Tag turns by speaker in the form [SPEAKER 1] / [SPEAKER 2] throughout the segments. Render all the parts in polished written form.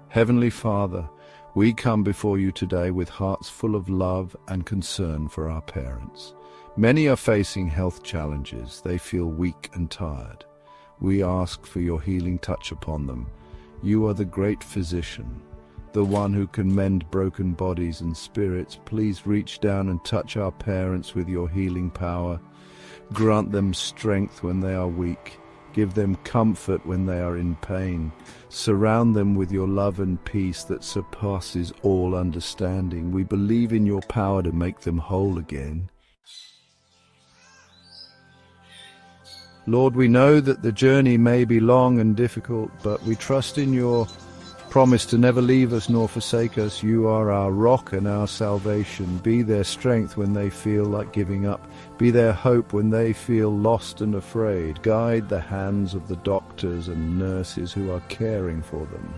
[SPEAKER 1] Heavenly Father, we come before you today with hearts full of love and concern for our parents. Many are facing health challenges. They feel weak and tired. We ask for your healing touch upon them. You are the great physician, the one who can mend broken bodies and spirits. Please reach down and touch our parents with your healing power. Grant them strength when they are weak. Give them comfort when they are in pain. Surround them with your love and peace that surpasses all understanding. We believe in your power to make them whole again. Lord, we know that the journey may be long and difficult, but we trust in your promise to never leave us nor forsake us. You are our rock and our salvation. Be their strength when they feel like giving up. Be their hope when they feel lost and afraid. Guide the hands of the doctors and nurses who are caring for them.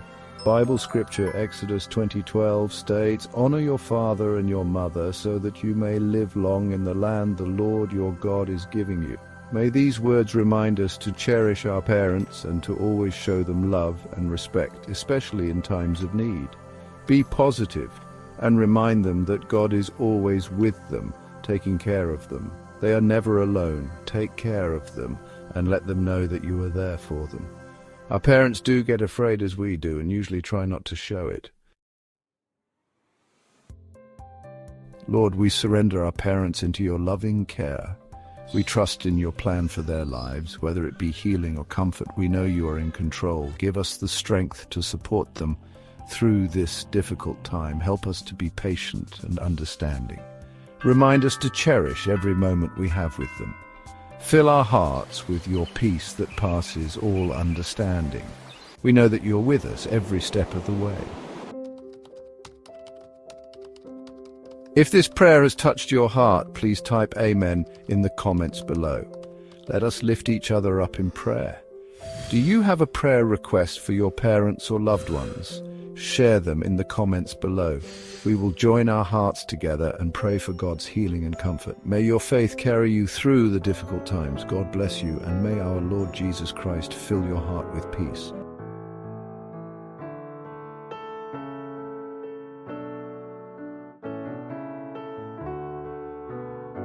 [SPEAKER 1] Bible scripture Exodus 20:12 states, "Honor your father and your mother so that you may live long in the land the Lord your God is giving you." May these words remind us to cherish our parents and to always show them love and respect, especially in times of need. Be positive and remind them that God is always with them, taking care of them. They are never alone. Take care of them and let them know that you are there for them. Our parents do get afraid as we do and usually try not to show it. Lord, we surrender our parents into your loving care. We trust in your plan for their lives, whether it be healing or comfort. We know you are in control. Give us the strength to support them through this difficult time. Help us to be patient and understanding. Remind us to cherish every moment we have with them. Fill our hearts with your peace that passes all understanding. We know that you're with us every step of the way. If this prayer has touched your heart, please type Amen in the comments below. Let us lift each other up in prayer. Do you have a prayer request for your parents or loved ones? Share them in the comments below. We will join our hearts together and pray for God's healing and comfort. May your faith carry you through the difficult times. God bless you, and may our Lord Jesus Christ fill your heart with peace.